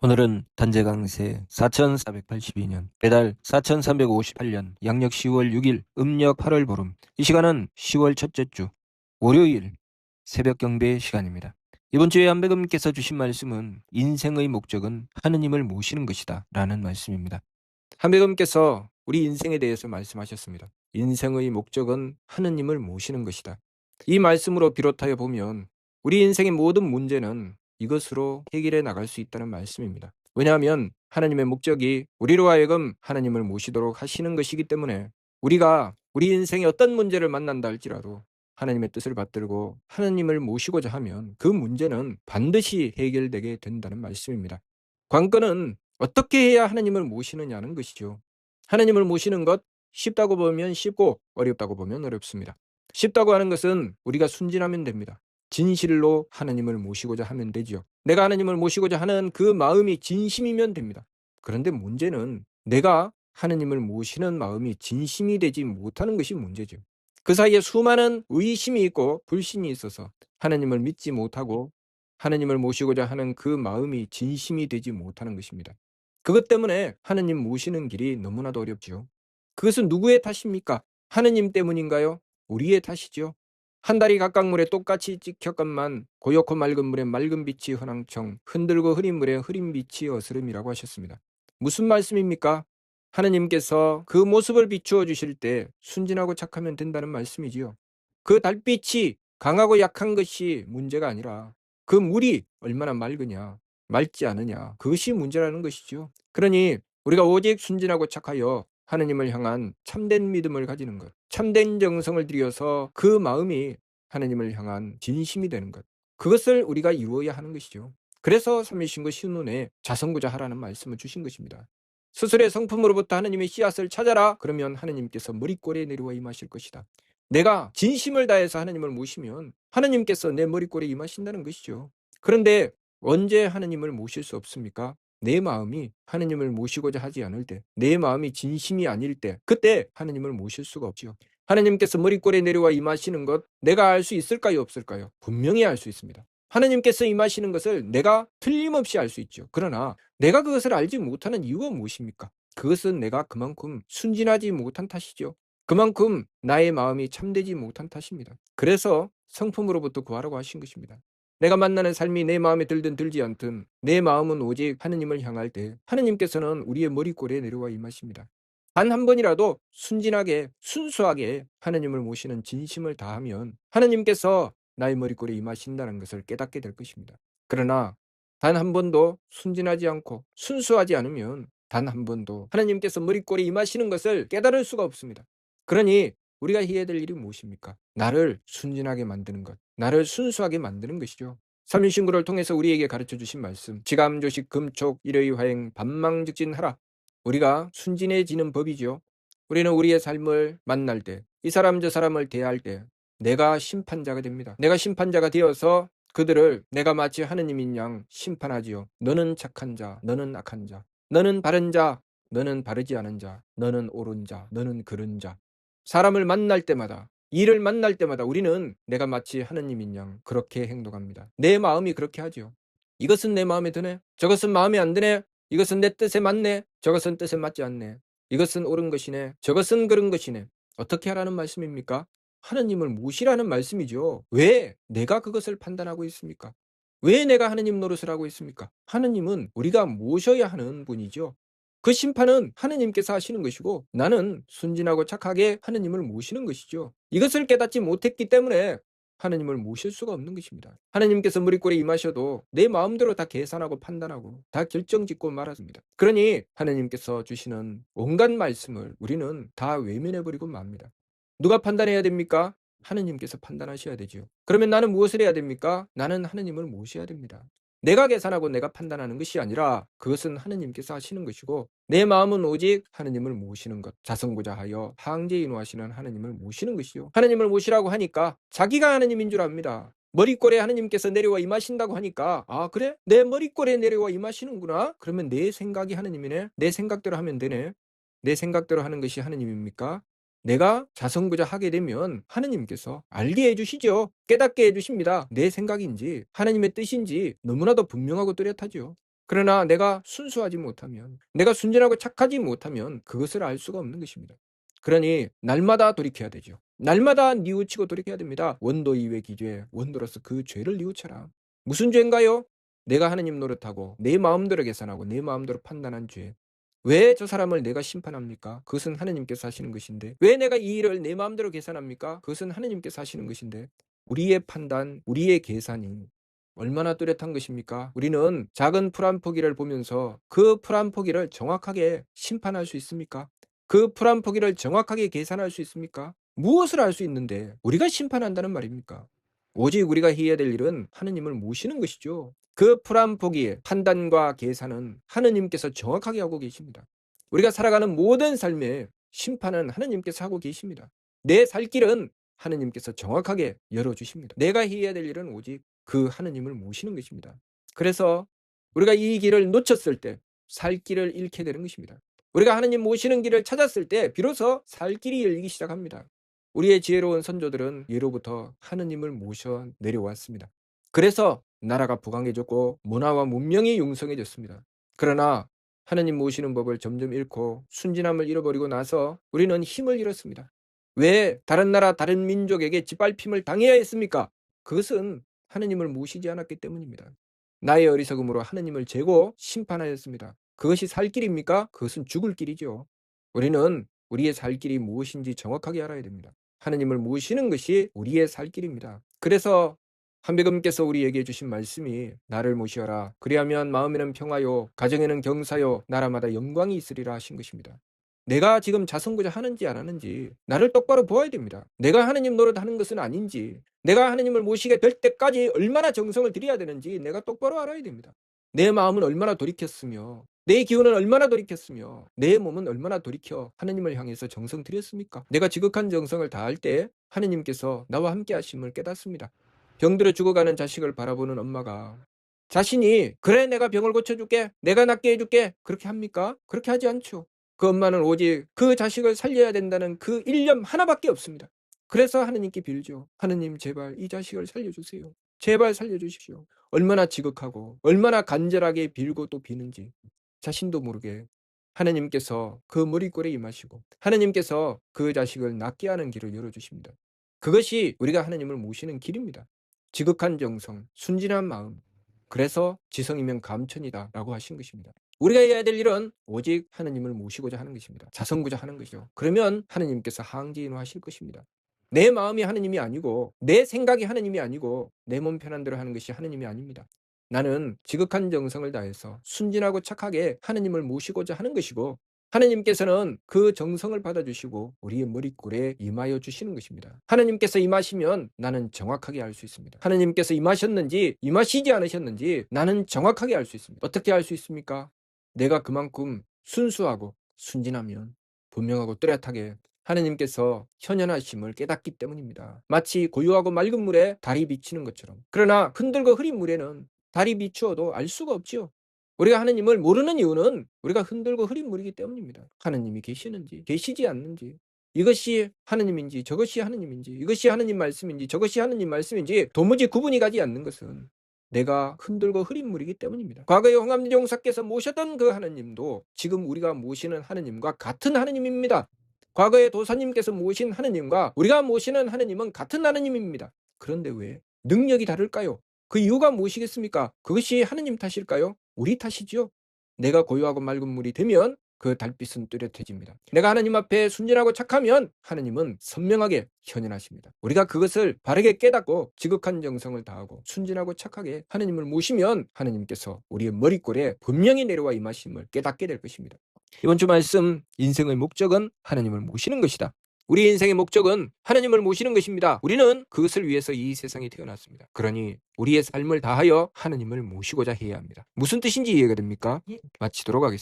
오늘은 단재 강세 4482년 배달 4358년 양력 10월 6일 음력 8월 보름. 이 시간은 10월 첫째 주 월요일 새벽 경배 시간입니다. 이번 주에 안배금께서 주신 말씀은 인생의 목적은 하느님을 모시는 것이다 라는 말씀입니다. 한배금께서 우리 인생에 대해서 말씀하셨습니다. 인생의 목적은 하느님을 모시는 것이다. 이 말씀으로 비롯하여 보면 우리 인생의 모든 문제는 이것으로 해결해 나갈 수 있다는 말씀입니다. 왜냐하면 하나님의 목적이 우리로 하여금 하나님을 모시도록 하시는 것이기 때문에 우리가 우리 인생에 어떤 문제를 만난다 할지라도 하나님의 뜻을 받들고 하나님을 모시고자 하면 그 문제는 반드시 해결되게 된다는 말씀입니다. 관건은 어떻게 해야 하나님을 모시느냐는 것이죠. 하나님을 모시는 것 쉽다고 보면 쉽고 어렵다고 보면 어렵습니다. 쉽다고 하는 것은 우리가 순진하면 됩니다. 진실로 하나님을 모시고자 하면 되지요. 내가 하나님을 모시고자 하는 그 마음이 진심이면 됩니다. 그런데 문제는 내가 하나님을 모시는 마음이 진심이 되지 못하는 것이 문제죠. 그 사이에 수많은 의심이 있고 불신이 있어서 하나님을 믿지 못하고 하나님을 모시고자 하는 그 마음이 진심이 되지 못하는 것입니다. 그것 때문에 하나님 모시는 길이 너무나도 어렵지요. 그것은 누구의 탓입니까? 하느님 때문인가요? 우리의 탓이죠. 한 달이 각각 물에 똑같이 찍혔건만 고요코 맑은 물에 맑은 빛이 허낭청 흔들고 흐린 물에 흐린 빛이 어스름이라고 하셨습니다. 무슨 말씀입니까? 하느님께서 그 모습을 비추어 주실 때 순진하고 착하면 된다는 말씀이지요. 그 달빛이 강하고 약한 것이 문제가 아니라 그 물이 얼마나 맑으냐, 맑지 않으냐, 그것이 문제라는 것이죠. 그러니 우리가 오직 순진하고 착하여 하느님을 향한 참된 믿음을 가지는 것, 참된 정성을 들여서 그 마음이 하느님을 향한 진심이 되는 것, 그것을 우리가 이루어야 하는 것이죠. 그래서 삼위신고 신운에 자성구자 하라는 말씀을 주신 것입니다. 스스로의 성품으로부터 하느님의 씨앗을 찾아라. 그러면 하느님께서 머리꼬리에 내려와 임하실 것이다. 내가 진심을 다해서 하느님을 모시면 하느님께서 내 머리꼬리에 임하신다는 것이죠. 그런데 언제 하느님을 모실 수 없습니까? 내 마음이 하느님을 모시고자 하지 않을 때, 내 마음이 진심이 아닐 때, 그때 하느님을 모실 수가 없지요. 하느님께서 머리꼬리에 내려와 임하시는 것 내가 알 수 있을까요, 없을까요? 분명히 알 수 있습니다. 하느님께서 임하시는 것을 내가 틀림없이 알 수 있죠. 그러나 내가 그것을 알지 못하는 이유가 무엇입니까? 그것은 내가 그만큼 순진하지 못한 탓이죠. 그만큼 나의 마음이 참되지 못한 탓입니다. 그래서 성품으로부터 구하라고 하신 것입니다. 내가 만나는 삶이 내 마음에 들든 들지 않든 내 마음은 오직 하느님을 향할 때 하느님께서는 우리의 머리꼬리에 내려와 임하십니다. 단 한 번이라도 순진하게 순수하게 하느님을 모시는 진심을 다하면 하느님께서 나의 머리꼬리에 임하신다는 것을 깨닫게 될 것입니다. 그러나 단 한 번도 순진하지 않고 순수하지 않으면 단 한 번도 하느님께서 머리꼬리에 임하시는 것을 깨달을 수가 없습니다. 그러니 우리가 해야 될 일이 무엇입니까? 나를 순진하게 만드는 것, 나를 순수하게 만드는 것이죠. 삼일신구를 통해서 우리에게 가르쳐 주신 말씀, 지감조식 금촉 일의 화행 반망즉진하라. 우리가 순진해지는 법이죠. 우리는 우리의 삶을 만날 때, 이 사람 저 사람을 대할 때 내가 심판자가 됩니다. 내가 심판자가 되어서 그들을 내가 마치 하느님인 양 심판하지요. 너는 착한 자, 너는 악한 자, 너는 바른 자, 너는 바르지 않은 자, 너는 옳은 자, 너는 그른 자. 사람을 만날 때마다, 일을 만날 때마다 우리는 내가 마치 하느님인 양 그렇게 행동합니다. 내 마음이 그렇게 하죠. 이것은 내 마음에 드네. 저것은 마음에 안 드네. 이것은 내 뜻에 맞네. 저것은 뜻에 맞지 않네. 이것은 옳은 것이네. 저것은 그른 것이네. 어떻게 하라는 말씀입니까? 하느님을 모시라는 말씀이죠. 왜 내가 그것을 판단하고 있습니까? 왜 내가 하느님 노릇을 하고 있습니까? 하느님은 우리가 모셔야 하는 분이죠. 그 심판은 하느님께서 하시는 것이고 나는 순진하고 착하게 하느님을 모시는 것이죠. 이것을 깨닫지 못했기 때문에 하느님을 모실 수가 없는 것입니다. 하느님께서 머리꼬리에 임하셔도 내 마음대로 다 계산하고 판단하고 다 결정짓고 말았습니다. 그러니 하느님께서 주시는 온갖 말씀을 우리는 다 외면해버리고 맙니다. 누가 판단해야 됩니까? 하느님께서 판단하셔야 되지요. 그러면 나는 무엇을 해야 됩니까? 나는 하느님을 모셔야 됩니다. 내가 계산하고 내가 판단하는 것이 아니라 그것은 하느님께서 하시는 것이고 내 마음은 오직 하느님을 모시는 것, 자성구자하여 항제인호하시는 하느님을 모시는 것이요. 하느님을 모시라고 하니까 자기가 하느님인 줄 압니다. 머리꼬리에 하느님께서 내려와 임하신다고 하니까 아 그래? 내 머리꼬리에 내려와 임하시는구나? 그러면 내 생각이 하느님이네? 내 생각대로 하면 되네? 내 생각대로 하는 것이 하느님입니까? 내가 자성구자 하게 되면 하느님께서 알게 해주시죠. 깨닫게 해주십니다. 내 생각인지 하느님의 뜻인지 너무나도 분명하고 뚜렷하죠. 그러나 내가 순수하지 못하면, 내가 순진하고 착하지 못하면 그것을 알 수가 없는 것입니다. 그러니 날마다 돌이켜야 되죠. 날마다 뉘우치고 돌이켜야 됩니다. 원도 이외 기죄, 원도로서 그 죄를 뉘우쳐라. 무슨 죄인가요? 내가 하느님 노릇하고 내 마음대로 계산하고 내 마음대로 판단한 죄. 왜 저 사람을 내가 심판합니까? 그것은 하느님께서 하시는 것인데. 왜 내가 이 일을 내 마음대로 계산합니까? 그것은 하느님께서 하시는 것인데. 우리의 판단, 우리의 계산이 얼마나 뚜렷한 것입니까? 우리는 작은 풀 한 포기를 보면서 그 풀 한 포기를 정확하게 심판할 수 있습니까? 그 풀 한 포기를 정확하게 계산할 수 있습니까? 무엇을 알 수 있는데 우리가 심판한다는 말입니까? 오직 우리가 해야 될 일은 하느님을 모시는 것이죠. 그 풀 한 포기의 판단과 계산은 하느님께서 정확하게 하고 계십니다. 우리가 살아가는 모든 삶의 심판은 하느님께서 하고 계십니다. 내 살 길은 하느님께서 정확하게 열어주십니다. 내가 해야 될 일은 오직 그 하느님을 모시는 것입니다. 그래서 우리가 이 길을 놓쳤을 때 살 길을 잃게 되는 것입니다. 우리가 하느님 모시는 길을 찾았을 때 비로소 살 길이 열리기 시작합니다. 우리의 지혜로운 선조들은 예로부터 하느님을 모셔 내려왔습니다. 그래서 나라가 부강해졌고 문화와 문명이 융성해졌습니다. 그러나 하느님 모시는 법을 점점 잃고 순진함을 잃어버리고 나서 우리는 힘을 잃었습니다. 왜 다른 나라 다른 민족에게 짓밟힘을 당해야 했습니까? 그것은 하느님을 모시지 않았기 때문입니다. 나의 어리석음으로 하느님을 재고 심판하였습니다. 그것이 살 길입니까? 그것은 죽을 길이죠. 우리는 우리의 살 길이 무엇인지 정확하게 알아야 됩니다. 하느님을 모시는 것이 우리의 살 길입니다. 그래서 한백음께서 우리에게 주신 말씀이 나를 모시어라. 그리하면 마음에는 평화요, 가정에는 경사요, 나라마다 영광이 있으리라 하신 것입니다. 내가 지금 자선구자 하는지 안 하는지 나를 똑바로 보아야 됩니다. 내가 하느님 노릇하는 것은 아닌지, 내가 하느님을 모시게 될 때까지 얼마나 정성을 들여야 되는지 내가 똑바로 알아야 됩니다. 내 마음은 얼마나 돌이켰으며 내 기운은 얼마나 돌이켰으며 내 몸은 얼마나 돌이켜 하느님을 향해서 정성 들였습니까? 내가 지극한 정성을 다할 때 하느님께서 나와 함께 하심을 깨닫습니다. 병들어 죽어가는 자식을 바라보는 엄마가 자신이 그래 내가 병을 고쳐줄게, 내가 낫게 해줄게 그렇게 합니까? 그렇게 하지 않죠. 그 엄마는 오직 그 자식을 살려야 된다는 그 일념 하나밖에 없습니다. 그래서 하느님께 빌죠. 하느님 제발 이 자식을 살려주세요. 제발 살려주십시오. 얼마나 지극하고 얼마나 간절하게 빌고 또 비는지 자신도 모르게 하느님께서 그 머리꼴에 임하시고 하느님께서 그 자식을 낫게 하는 길을 열어주십니다. 그것이 우리가 하느님을 모시는 길입니다. 지극한 정성, 순진한 마음, 그래서 지성이면 감천이다 라고 하신 것입니다. 우리가 해야 될 일은 오직 하느님을 모시고자 하는 것입니다. 자선고자 하는 것이죠. 그러면 하느님께서 항지인하실 것입니다. 내 마음이 하느님이 아니고 내 생각이 하느님이 아니고 내 몸 편한 대로 하는 것이 하느님이 아닙니다. 나는 지극한 정성을 다해서 순진하고 착하게 하느님을 모시고자 하는 것이고 하느님께서는 그 정성을 받아주시고 우리의 머리꼴에 임하여 주시는 것입니다. 하느님께서 임하시면 나는 정확하게 알 수 있습니다. 하느님께서 임하셨는지 임하시지 않으셨는지 나는 정확하게 알 수 있습니다. 어떻게 알 수 있습니까? 내가 그만큼 순수하고 순진하면 분명하고 뚜렷하게 하느님께서 현현하심을 깨닫기 때문입니다. 마치 고요하고 맑은 물에 달이 비치는 것처럼. 그러나 흔들고 흐린 물에는 달이 비추어도 알 수가 없지요. 우리가 하느님을 모르는 이유는 우리가 흔들고 흐린 물이기 때문입니다. 하느님이 계시는지 계시지 않는지, 이것이 하느님인지 저것이 하느님인지, 이것이 하느님 말씀인지 저것이 하느님 말씀인지 도무지 구분이 가지 않는 것은 내가 흔들고 흐린 물이기 때문입니다. 과거에 홍합리 종사께서 모셨던 그 하느님도 지금 우리가 모시는 하느님과 같은 하느님입니다. 과거에 도사님께서 모신 하느님과 우리가 모시는 하느님은 같은 하느님입니다. 그런데 왜 능력이 다를까요? 그 이유가 무엇이겠습니까? 그것이 하느님 탓일까요? 우리 탓이지요. 내가 고요하고 맑은 물이 되면 그 달빛은 뚜렷해집니다. 내가 하느님 앞에 순진하고 착하면 하느님은 선명하게 현현하십니다. 우리가 그것을 바르게 깨닫고 지극한 정성을 다하고 순진하고 착하게 하느님을 모시면 하느님께서 우리의 머리꼴에 분명히 내려와 임하심을 깨닫게 될 것입니다. 이번 주 말씀, 인생의 목적은 하느님을 모시는 것이다. 우리 인생의 목적은 하느님을 모시는 것입니다. 우리는 그것을 위해서 이 세상에 태어났습니다. 그러니 우리의 삶을 다하여 하느님을 모시고자 해야 합니다. 무슨 뜻인지 이해가 됩니까? 마치도록 하겠습니다.